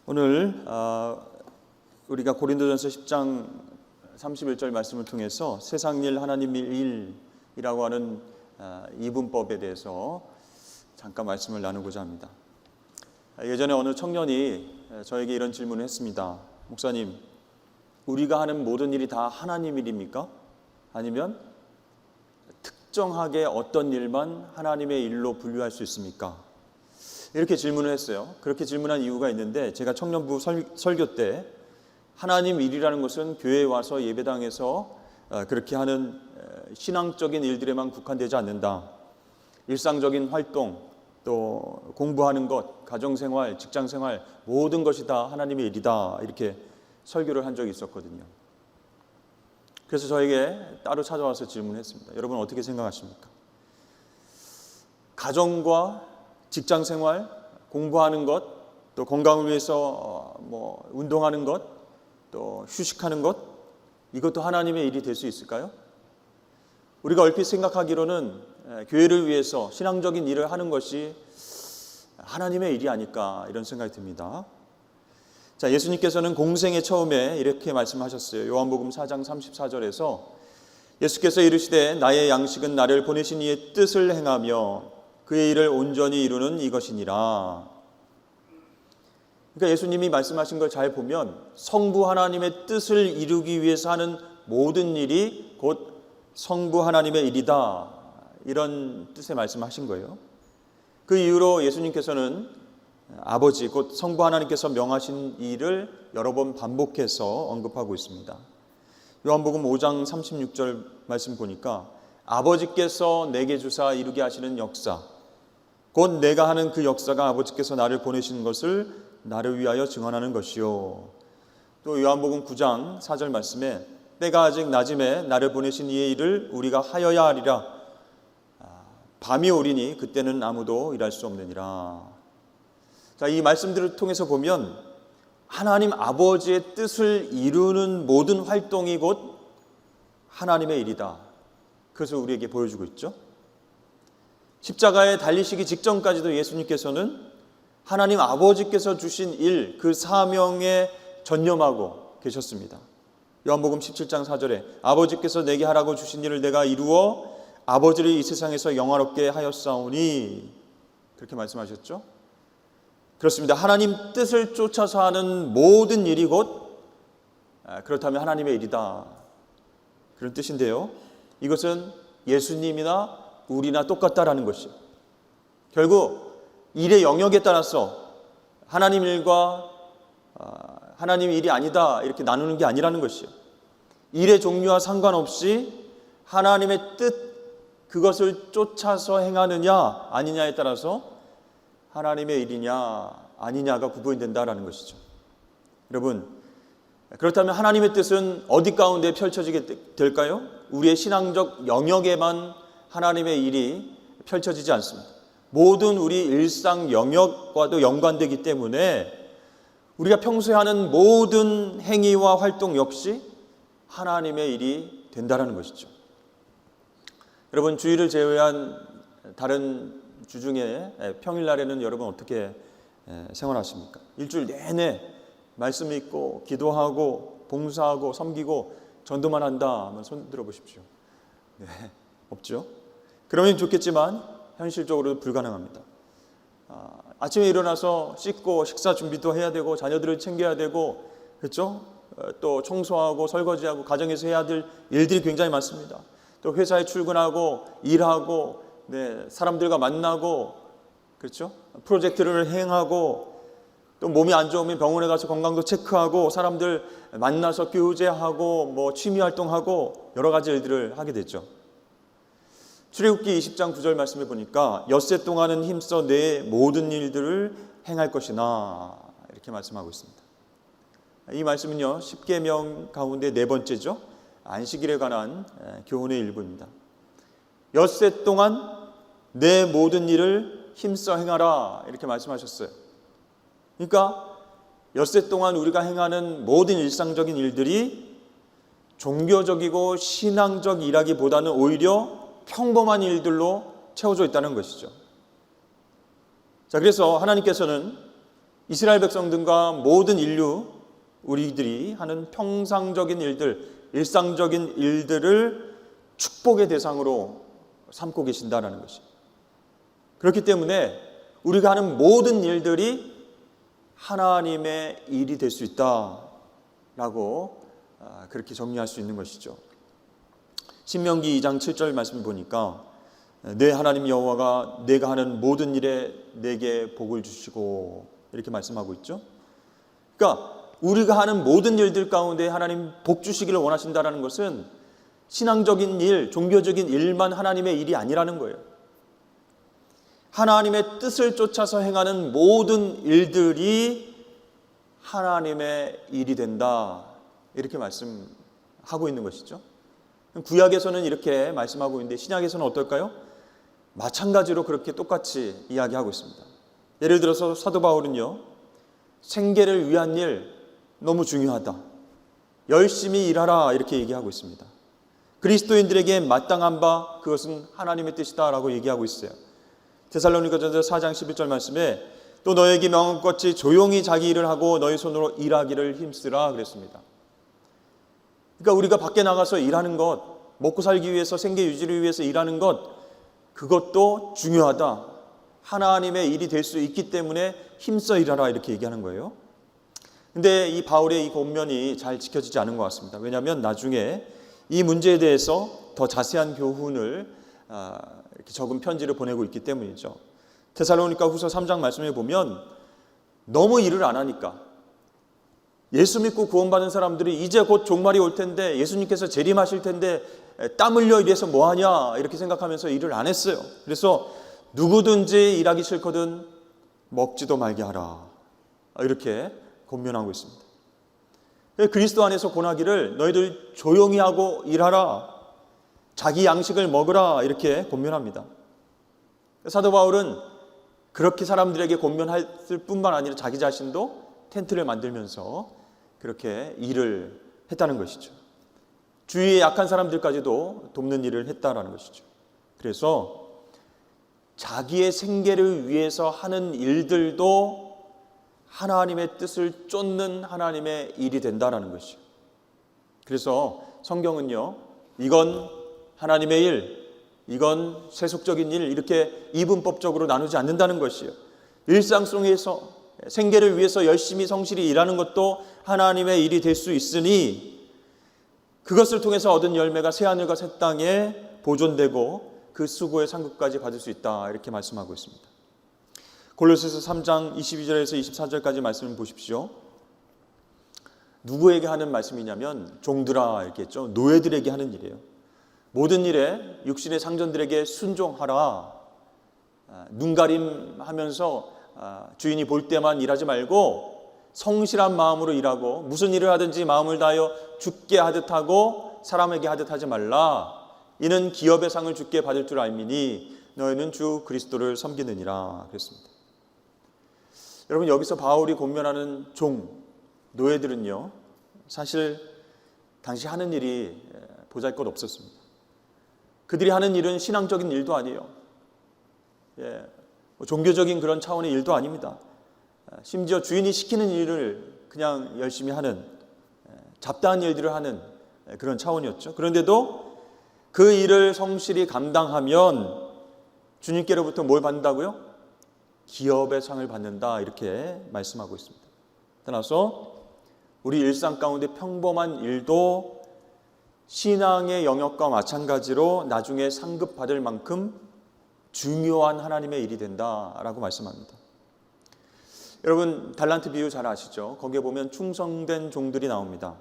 오늘 우리가 고린도전서 10장 31절 말씀을 통해서 세상 일 하나님 일이라고 하는 이분법에 대해서 잠깐 말씀을 나누고자 합니다. 예전에 어느 청년이 저에게 이런 질문을 했습니다. 목사님, 우리가 하는 모든 일이 다 하나님 일입니까? 아니면 특정하게 어떤 일만 하나님의 일로 분류할 수 있습니까? 이렇게 질문을 했어요. 그렇게 질문한 이유가 있는데, 제가 청년부 설교 때 하나님 일이라는 것은 교회에 와서 예배당에서 그렇게 하는 신앙적인 일들에만 국한되지 않는다. 일상적인 활동, 또 공부하는 것, 가정생활, 직장생활, 모든 것이 다 하나님의 일이다. 이렇게 설교를 한 적이 있었거든요. 그래서 저에게 따로 찾아와서 질문했습니다. 여러분 어떻게 생각하십니까? 가정과 직장생활, 공부하는 것, 또 건강을 위해서 운동하는 것, 또 휴식하는 것, 이것도 하나님의 일이 될 수 있을까요? 우리가 얼핏 생각하기로는 교회를 위해서 신앙적인 일을 하는 것이 하나님의 일이 아닐까 이런 생각이 듭니다. 자, 예수님께서는 공생의 처음에 이렇게 말씀하셨어요. 요한복음 4장 34절에서 예수께서 이르시되 나의 양식은 나를 보내신 이의 뜻을 행하며 그의 일을 온전히 이루는 이것이니라. 그러니까 예수님이 말씀하신 걸 잘 보면 성부 하나님의 뜻을 이루기 위해서 하는 모든 일이 곧 성부 하나님의 일이다. 이런 뜻의 말씀하신 거예요. 그 이후로 예수님께서는 아버지 곧 성부 하나님께서 명하신 일을 여러 번 반복해서 언급하고 있습니다. 요한복음 5장 36절 말씀 보니까 아버지께서 내게 주사 이루게 하시는 역사, 곧 내가 하는 그 역사가 아버지께서 나를 보내신 것을 나를 위하여 증언하는 것이요. 또 요한복음 9장 4절 말씀에 때가 아직 낮음에 나를 보내신 이의 일을 우리가 하여야 하리라. 밤이 오리니 그때는 아무도 일할 수 없느니라. 자, 이 말씀들을 통해서 보면 하나님 아버지의 뜻을 이루는 모든 활동이 곧 하나님의 일이다. 그것을 우리에게 보여주고 있죠. 십자가에 달리시기 직전까지도 예수님께서는 하나님 아버지께서 주신 일, 그 사명에 전념하고 계셨습니다. 요한복음 17장 4절에 아버지께서 내게 하라고 주신 일을 내가 이루어 아버지를 이 세상에서 영화롭게 하였사오니, 그렇게 말씀하셨죠. 그렇습니다. 하나님 뜻을 쫓아서 하는 모든 일이 곧 그렇다면 하나님의 일이다. 그런 뜻인데요. 이것은 예수님이나 우리나 똑같다라는 것이요. 결국 일의 영역에 따라서 하나님 일과 하나님 일이 아니다 이렇게 나누는 게 아니라는 것이요. 일의 종류와 상관없이 하나님의 뜻, 그것을 쫓아서 행하느냐 아니냐에 따라서 하나님의 일이냐 아니냐가 구분이 된다라는 것이죠. 여러분, 그렇다면 하나님의 뜻은 어디 가운데 펼쳐지게 될까요? 우리의 신앙적 영역에만 하나님의 일이 펼쳐지지 않습니다. 모든 우리 일상 영역과도 연관되기 때문에 우리가 평소에 하는 모든 행위와 활동 역시 하나님의 일이 된다는 것이죠. 여러분, 주일을 제외한 다른 주 중에 평일날에는 여러분 어떻게 생활하십니까? 일주일 내내 말씀 읽고 기도하고 봉사하고 섬기고 전도만 한다 하면 손 들어보십시오. 네, 없죠? 그러면 좋겠지만 현실적으로 불가능합니다. 아침에 일어나서 씻고 식사 준비도 해야 되고 자녀들을 챙겨야 되고, 그렇죠? 또 청소하고 설거지하고 가정에서 해야 될 일들이 굉장히 많습니다. 또 회사에 출근하고 일하고, 사람들과 만나고, 그렇죠? 프로젝트를 행하고, 또 몸이 안 좋으면 병원에 가서 건강도 체크하고, 사람들 만나서 교제하고, 취미 활동하고 여러 가지 일들을 하게 됐죠. 출애굽기 20장 9절 말씀에 보니까 엿새 동안은 힘써 내 모든 일들을 행할 것이나 이렇게 말씀하고 있습니다. 이 말씀은요 10계명 가운데 네 번째죠. 안식일에 관한 교훈의 일부입니다. 엿새 동안 내 모든 일을 힘써 행하라 이렇게 말씀하셨어요. 그러니까 엿새 동안 우리가 행하는 모든 일상적인 일들이 종교적이고 신앙적 일하기보다는 오히려 평범한 일들로 채워져 있다는 것이죠. 자, 그래서 하나님께서는 이스라엘 백성들과 모든 인류, 우리들이 하는 평상적인 일들, 일상적인 일들을 축복의 대상으로 삼고 계신다는 것입니다. 그렇기 때문에 우리가 하는 모든 일들이 하나님의 일이 될 수 있다라고 그렇게 정리할 수 있는 것이죠. 신명기 2장 7절 말씀을 보니까 내 하나님 여호와가 내가 하는 모든 일에 내게 복을 주시고 이렇게 말씀하고 있죠. 그러니까 우리가 하는 모든 일들 가운데 하나님 복 주시기를 원하신다는 것은 신앙적인 일, 종교적인 일만 하나님의 일이 아니라는 거예요. 하나님의 뜻을 쫓아서 행하는 모든 일들이 하나님의 일이 된다, 이렇게 말씀하고 있는 것이죠. 구약에서는 이렇게 말씀하고 있는데 신약에서는 어떨까요? 마찬가지로 그렇게 똑같이 이야기하고 있습니다. 예를 들어서 사도 바울은요, 생계를 위한 일 너무 중요하다, 열심히 일하라, 이렇게 얘기하고 있습니다. 그리스도인들에게 마땅한 바 그것은 하나님의 뜻이다라고 얘기하고 있어요. 데살로니가전서 4장 11절 말씀에 또 너에게 명한 것 같이 조용히 자기 일을 하고 너희 손으로 일하기를 힘쓰라 그랬습니다. 그러니까 우리가 밖에 나가서 일하는 것, 먹고 살기 위해서, 생계 유지를 위해서 일하는 것, 그것도 중요하다. 하나님의 일이 될 수 있기 때문에 힘써 일하라, 이렇게 얘기하는 거예요. 근데 이 바울의 이 권면이 잘 지켜지지 않은 것 같습니다. 왜냐하면 나중에 이 문제에 대해서 더 자세한 교훈을 이렇게 적은 편지를 보내고 있기 때문이죠. 데살로니가 후서 3장 말씀에 보면 너무 일을 안 하니까, 예수 믿고 구원받은 사람들이 이제 곧 종말이 올 텐데, 예수님께서 재림하실 텐데 땀 흘려 일해서 뭐하냐 이렇게 생각하면서 일을 안 했어요. 그래서 누구든지 일하기 싫거든 먹지도 말게 하라, 이렇게 권면하고 있습니다. 그리스도 안에서 권하기를 너희들 조용히 하고 일하라, 자기 양식을 먹으라, 이렇게 권면합니다. 사도 바울은 그렇게 사람들에게 권면했을 뿐만 아니라 자기 자신도 텐트를 만들면서 그렇게 일을 했다는 것이죠. 주위에 약한 사람들까지도 돕는 일을 했다라는 것이죠. 그래서 자기의 생계를 위해서 하는 일들도 하나님의 뜻을 쫓는 하나님의 일이 된다라는 것이죠. 그래서 성경은요, 이건 하나님의 일, 이건 세속적인 일, 이렇게 이분법적으로 나누지 않는다는 것이에요. 일상 속에서 생계를 위해서 열심히 성실히 일하는 것도 하나님의 일이 될 수 있으니 그것을 통해서 얻은 열매가 새하늘과 새 땅에 보존되고 그 수고의 상급까지 받을 수 있다, 이렇게 말씀하고 있습니다. 골로새서 3장 22절에서 24절까지 말씀을 보십시오. 누구에게 하는 말씀이냐면 종들아, 이렇게 했죠. 노예들에게 하는 일이에요. 모든 일에 육신의 상전들에게 순종하라. 눈가림하면서 주인이 볼 때만 일하지 말고 성실한 마음으로 일하고 무슨 일을 하든지 마음을 다하여 주께 하듯 하고 사람에게 하듯 하지 말라. 이는 기업의 상을 주께 받을 줄 알미니 너희는 주 그리스도를 섬기느니라 그랬습니다. 여러분, 여기서 바울이 권면하는 종, 노예들은요, 사실 당시 하는 일이 보잘것 없었습니다. 그들이 하는 일은 신앙적인 일도 아니에요. 종교적인 그런 차원의 일도 아닙니다. 심지어 주인이 시키는 일을 그냥 열심히 하는, 잡다한 일들을 하는 그런 차원이었죠. 그런데도 그 일을 성실히 감당하면 주님께로부터 뭘 받는다고요? 기업의 상을 받는다, 이렇게 말씀하고 있습니다. 따라서 우리 일상 가운데 평범한 일도 신앙의 영역과 마찬가지로 나중에 상급받을 만큼 중요한 하나님의 일이 된다라고 말씀합니다. 여러분, 달란트 비유 잘 아시죠? 거기에 보면 충성된 종들이 나옵니다.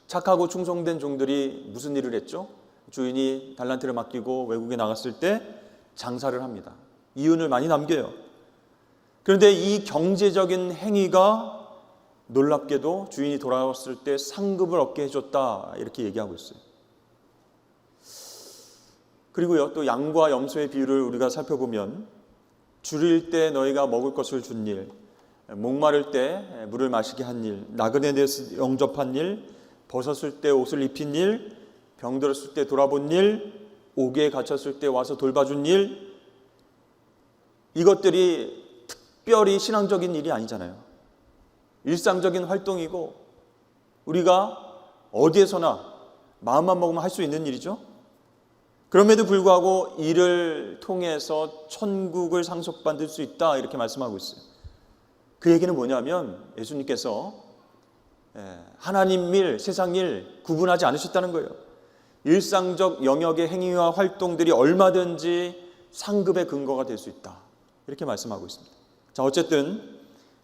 착하고 충성된 종들이 무슨 일을 했죠? 주인이 달란트를 맡기고 외국에 나갔을 때 장사를 합니다. 이윤을 많이 남겨요. 그런데 이 경제적인 행위가 놀랍게도 주인이 돌아왔을 때 상급을 얻게 해줬다, 이렇게 얘기하고 있어요. 그리고요, 또 양과 염소의 비유를 우리가 살펴보면 줄일 때 너희가 먹을 것을 준 일, 목마를 때 물을 마시게 한 일, 나그네 대해서 영접한 일, 벗었을 때 옷을 입힌 일, 병들었을 때 돌아본 일, 옥에 갇혔을 때 와서 돌봐준 일, 이것들이 특별히 신앙적인 일이 아니잖아요. 일상적인 활동이고 우리가 어디에서나 마음만 먹으면 할 수 있는 일이죠. 그럼에도 불구하고 이를 통해서 천국을 상속받을 수 있다 이렇게 말씀하고 있어요. 그 얘기는 뭐냐면 예수님께서 하나님 일, 세상 일 구분하지 않으셨다는 거예요. 일상적 영역의 행위와 활동들이 얼마든지 상급의 근거가 될 수 있다 이렇게 말씀하고 있습니다. 자, 어쨌든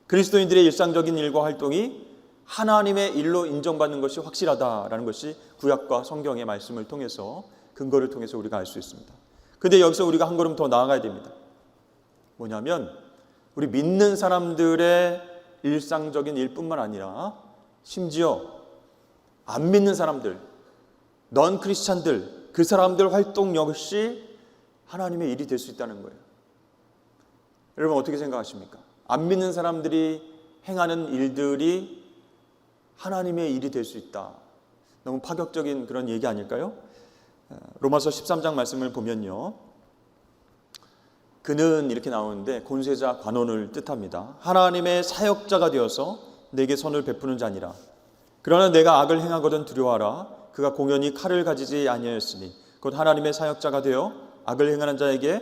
그리스도인들의 일상적인 일과 활동이 하나님의 일로 인정받는 것이 확실하다라는 것이 구약과 성경의 말씀을 통해서 근거를 통해서 우리가 알 수 있습니다. 그런데 여기서 우리가 한 걸음 더 나아가야 됩니다. 뭐냐면 우리 믿는 사람들의 일상적인 일뿐만 아니라 심지어 안 믿는 사람들, 넌 크리스찬들, 그 사람들 활동 역시 하나님의 일이 될 수 있다는 거예요. 여러분 어떻게 생각하십니까? 안 믿는 사람들이 행하는 일들이 하나님의 일이 될 수 있다. 너무 파격적인 그런 얘기 아닐까요? 로마서 13장 말씀을 보면요. 그는 이렇게 나오는데 권세자 관원을 뜻합니다. 하나님의 사역자가 되어서 내게 선을 베푸는 자니라. 그러나 내가 악을 행하거든 두려워하라. 그가 공연히 칼을 가지지 아니하였으니 곧 하나님의 사역자가 되어 악을 행하는 자에게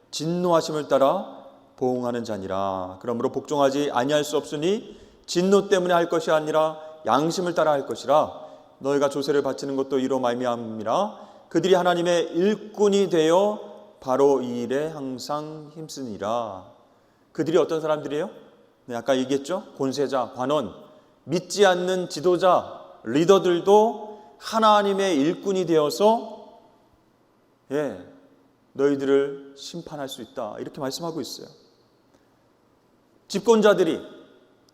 진노하심을 따라 보응하는 자니라. 그러므로 복종하지 아니할 수 없으니 진노 때문에 할 것이 아니라 양심을 따라 할 것이라. 너희가 조세를 바치는 것도 이로 말미암음이라. 그들이 하나님의 일꾼이 되어 바로 이 일에 항상 힘쓰니라. 그들이 어떤 사람들이에요? 네, 아까 얘기했죠. 권세자, 관원, 믿지 않는 지도자, 리더들도 하나님의 일꾼이 되어서 너희들을 심판할 수 있다 이렇게 말씀하고 있어요. 집권자들이,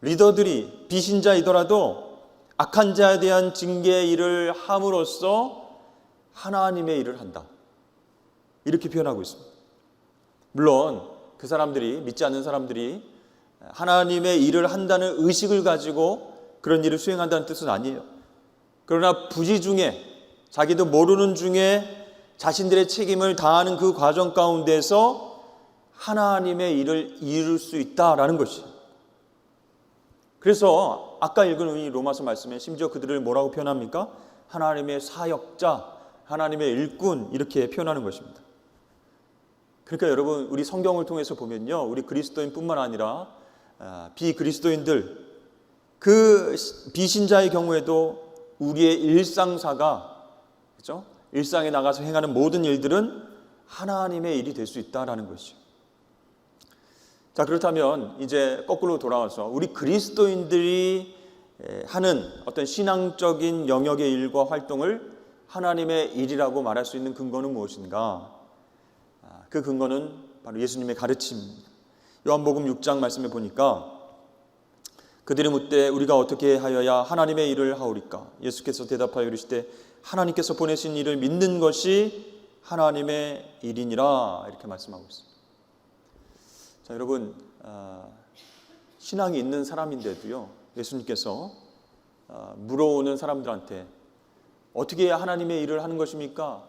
리더들이 비신자이더라도 악한 자에 대한 징계의 일을 함으로써 하나님의 일을 한다 이렇게 표현하고 있습니다. 물론 그 사람들이, 믿지 않는 사람들이 하나님의 일을 한다는 의식을 가지고 그런 일을 수행한다는 뜻은 아니에요. 그러나 부지 중에, 자기도 모르는 중에 자신들의 책임을 다하는 그 과정 가운데서 하나님의 일을 이룰 수 있다라는 것이에요. 그래서 아까 읽은 이 로마서 말씀에 심지어 그들을 뭐라고 표현합니까? 하나님의 사역자, 하나님의 일꾼 이렇게 표현하는 것입니다. 그러니까 여러분 우리 성경을 통해서 보면요, 우리 그리스도인뿐만 아니라 비그리스도인들, 그 비신자의 경우에도 우리의 일상사가, 그렇죠? 일상에 나가서 행하는 모든 일들은 하나님의 일이 될 수 있다라는 것이죠. 자, 그렇다면 이제 거꾸로 돌아와서 우리 그리스도인들이 하는 어떤 신앙적인 영역의 일과 활동을 하나님의 일이라고 말할 수 있는 근거는 무엇인가? 그 근거는 바로 예수님의 가르침입니다. 요한복음 6장 말씀에 보니까 그들이 묻되 우리가 어떻게 하여야 하나님의 일을 하오리까? 예수께서 대답하여 이르시되 하나님께서 보내신 일을 믿는 것이 하나님의 일이니라 이렇게 말씀하고 있습니다. 자, 여러분 신앙이 있는 사람인데도요, 예수님께서 물어오는 사람들한테 어떻게 해야 하나님의 일을 하는 것입니까?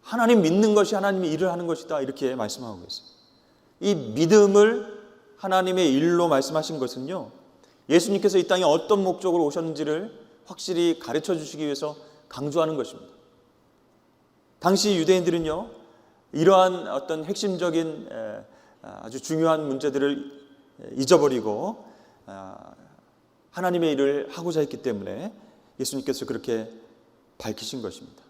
하나님 믿는 것이 하나님의 일을 하는 것이다 이렇게 말씀하고 있어요. 이 믿음을 하나님의 일로 말씀하신 것은요, 예수님께서 이 땅에 어떤 목적으로 오셨는지를 확실히 가르쳐 주시기 위해서 강조하는 것입니다. 당시 유대인들은요, 이러한 어떤 핵심적인 아주 중요한 문제들을 잊어버리고 하나님의 일을 하고자 했기 때문에 예수님께서 그렇게 밝히신 것입니다.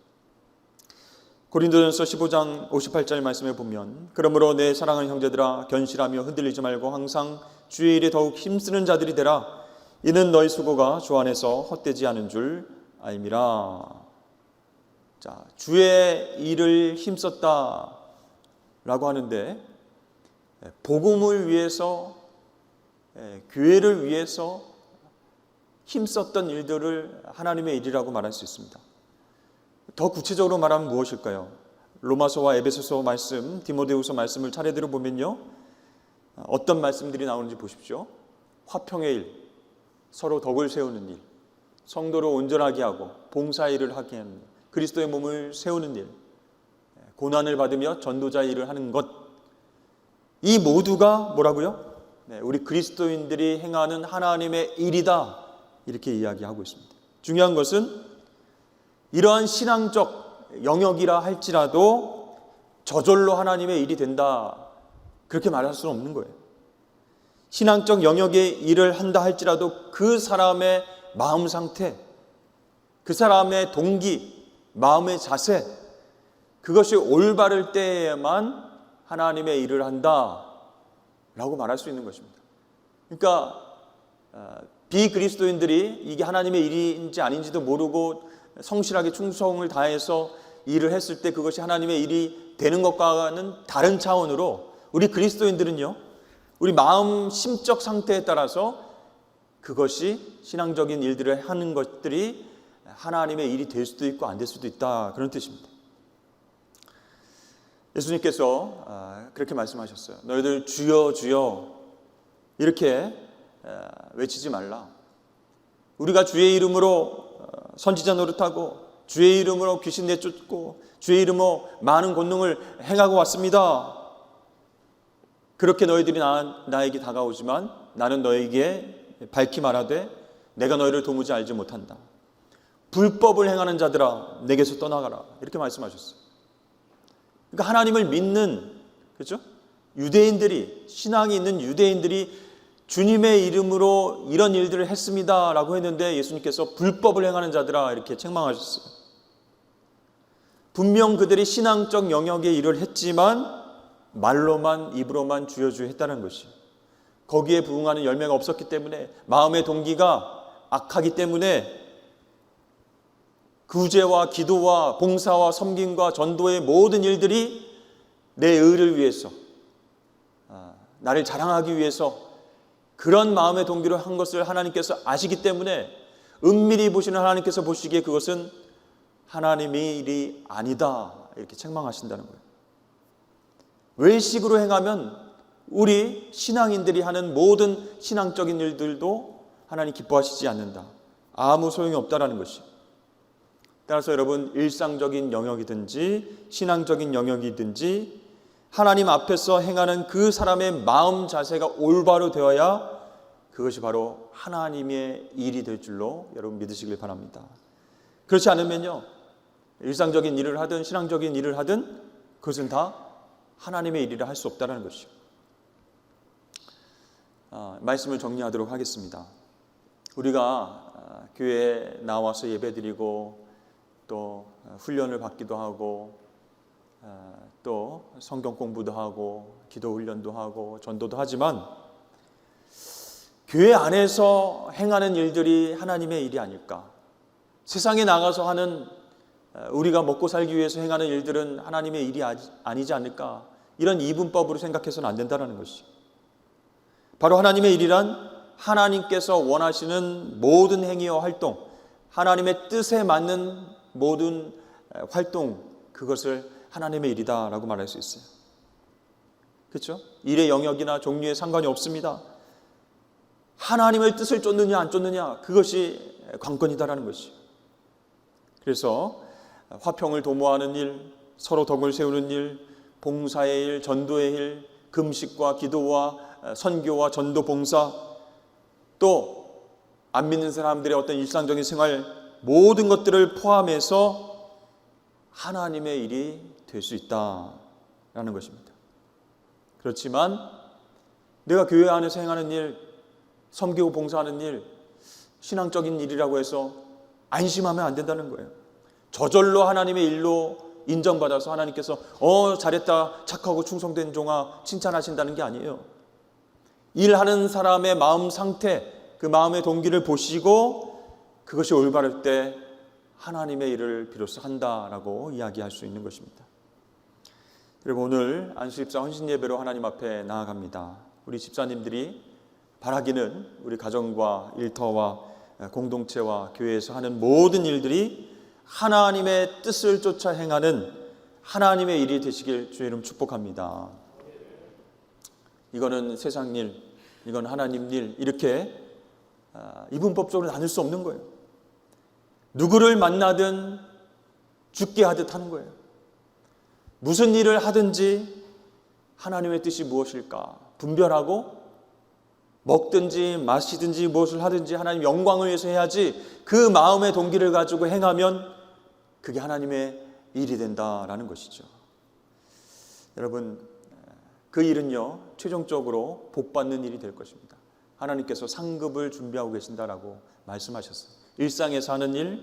고린도전서 15장 58절 말씀에 보면 그러므로 내 사랑하는 형제들아 견실하며 흔들리지 말고 항상 주의 일에 더욱 힘쓰는 자들이 되라. 이는 너희 수고가 주 안에서 헛되지 않은 줄 알미라. 자, 주의 일을 힘썼다라고 하는데 복음을 위해서, 교회를 위해서 힘썼던 일들을 하나님의 일이라고 말할 수 있습니다. 더 구체적으로 말하면 무엇일까요? 로마서와 에베소서 말씀, 디모데후서 말씀을 차례대로 보면요, 어떤 말씀들이 나오는지 보십시오. 화평의 일, 서로 덕을 세우는 일, 성도를 온전하게 하고 봉사의 일을 하게 하는 일, 그리스도의 몸을 세우는 일, 고난을 받으며 전도자의 일을 하는 것, 이 모두가 뭐라고요? 우리 그리스도인들이 행하는 하나님의 일이다, 이렇게 이야기하고 있습니다. 중요한 것은 이러한 신앙적 영역이라 할지라도 저절로 하나님의 일이 된다, 그렇게 말할 수는 없는 거예요. 신앙적 영역의 일을 한다 할지라도 그 사람의 마음 상태, 그 사람의 동기, 마음의 자세, 그것이 올바를 때에만 하나님의 일을 한다 라고 말할 수 있는 것입니다. 그러니까 비그리스도인들이 이게 하나님의 일인지 아닌지도 모르고 성실하게 충성을 다해서 일을 했을 때 그것이 하나님의 일이 되는 것과는 다른 차원으로 우리 그리스도인들은요, 우리 마음 심적 상태에 따라서 그것이 신앙적인 일들을 하는 것들이 하나님의 일이 될 수도 있고 안 될 수도 있다, 그런 뜻입니다. 예수님께서 그렇게 말씀하셨어요. 너희들 주여 주여 이렇게 외치지 말라. 우리가 주의 이름으로 선지자 노릇하고 주의 이름으로 귀신 내쫓고 주의 이름으로 많은 권능을 행하고 왔습니다. 그렇게 너희들이 나에게 다가오지만 나는 너에게 밝히 말하되 내가 너희를 도무지 알지 못한다. 불법을 행하는 자들아 내게서 떠나가라, 이렇게 말씀하셨어요. 그러니까 하나님을 믿는, 그렇죠? 유대인들이, 신앙이 있는 유대인들이 주님의 이름으로 이런 일들을 했습니다라고 했는데 예수님께서 불법을 행하는 자들아 이렇게 책망하셨어요. 분명 그들이 신앙적 영역의 일을 했지만 말로만, 입으로만 주여 주여 했다는 것이, 거기에 부응하는 열매가 없었기 때문에, 마음의 동기가 악하기 때문에 구제와 기도와 봉사와 섬김과 전도의 모든 일들이 내 의를 위해서, 나를 자랑하기 위해서 그런 마음의 동기로 한 것을 하나님께서 아시기 때문에 은밀히 보시는 하나님께서 보시기에 그것은 하나님의 일이 아니다, 이렇게 책망하신다는 거예요. 외식으로 행하면 우리 신앙인들이 하는 모든 신앙적인 일들도 하나님 기뻐하시지 않는다, 아무 소용이 없다라는 것이. 따라서 여러분, 일상적인 영역이든지 신앙적인 영역이든지 하나님 앞에서 행하는 그 사람의 마음 자세가 올바로 되어야 그것이 바로 하나님의 일이 될 줄로 여러분 믿으시길 바랍니다. 그렇지 않으면요, 일상적인 일을 하든 신앙적인 일을 하든 그것은 다 하나님의 일이라 할 수 없다는 것이요. 말씀을 정리하도록 하겠습니다. 우리가 교회에 나와서 예배드리고 또 훈련을 받기도 하고 또 성경 공부도 하고 기도 훈련도 하고 전도도 하지만 교회 안에서 행하는 일들이 하나님의 일이 아닐까? 세상에 나가서 하는 우리가 먹고 살기 위해서 행하는 일들은 하나님의 일이 아니지 않을까? 이런 이분법으로 생각해서는 안 된다는 것이. 바로 하나님의 일이란 하나님께서 원하시는 모든 행위와 활동, 하나님의 뜻에 맞는 모든 활동, 그것을 하나님의 일이다라고 말할 수 있어요. 그렇죠? 일의 영역이나 종류에 상관이 없습니다. 하나님의 뜻을 쫓느냐 안 쫓느냐, 그것이 관건이다라는 것이. 그래서 화평을 도모하는 일, 서로 덕을 세우는 일, 봉사의 일, 전도의 일, 금식과 기도와 선교와 전도 봉사, 또 안 믿는 사람들의 어떤 일상적인 생활, 모든 것들을 포함해서 하나님의 일이 될 수 있다라는 것입니다. 그렇지만 내가 교회 안에서 행하는 일, 섬기고 봉사하는 일, 신앙적인 일이라고 해서 안심하면 안 된다는 거예요. 저절로 하나님의 일로 인정받아서 하나님께서 잘했다, 착하고 충성된 종아 칭찬하신다는 게 아니에요. 일하는 사람의 마음 상태, 그 마음의 동기를 보시고 그것이 올바를 때 하나님의 일을 비로소 한다라고 이야기할 수 있는 것입니다. 그리고 오늘 안수집사 헌신예배로 하나님 앞에 나아갑니다. 우리 집사님들이 바라기는 우리 가정과 일터와 공동체와 교회에서 하는 모든 일들이 하나님의 뜻을 쫓아 행하는 하나님의 일이 되시길 주의 이름 축복합니다. 이거는 세상 일, 이건 하나님 일, 이렇게 이분법적으로 나눌 수 없는 거예요. 누구를 만나든 죽게 하듯 하는 거예요. 무슨 일을 하든지 하나님의 뜻이 무엇일까 분별하고 먹든지 마시든지 무엇을 하든지 하나님 영광을 위해서 해야지, 그 마음의 동기를 가지고 행하면 그게 하나님의 일이 된다라는 것이죠. 여러분, 그 일은요 최종적으로 복받는 일이 될 것입니다. 하나님께서 상급을 준비하고 계신다라고 말씀하셨어요. 일상에서 하는 일,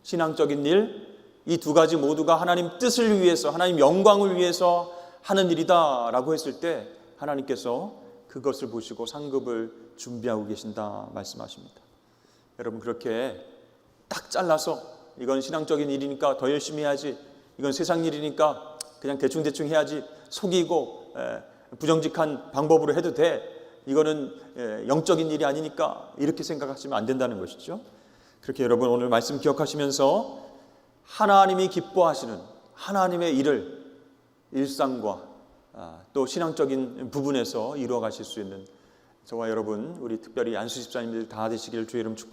신앙적인 일, 이 두 가지 모두가 하나님 뜻을 위해서, 하나님 영광을 위해서 하는 일이다라고 했을 때 하나님께서 그것을 보시고 상급을 준비하고 계신다 말씀하십니다. 여러분, 그렇게 딱 잘라서 이건 신앙적인 일이니까 더 열심히 해야지, 이건 세상 일이니까 그냥 대충대충 해야지, 속이고 부정직한 방법으로 해도 돼, 이거는 영적인 일이 아니니까, 이렇게 생각하시면 안 된다는 것이죠. 그렇게 여러분 오늘 말씀 기억하시면서 하나님이 기뻐하시는 하나님의 일을 일상과 또 신앙적인 부분에서 이루어 가실 수 있는 저와 여러분, 우리 특별히 안수 집사님들 다 되시기를 주의 이름 축복합니다.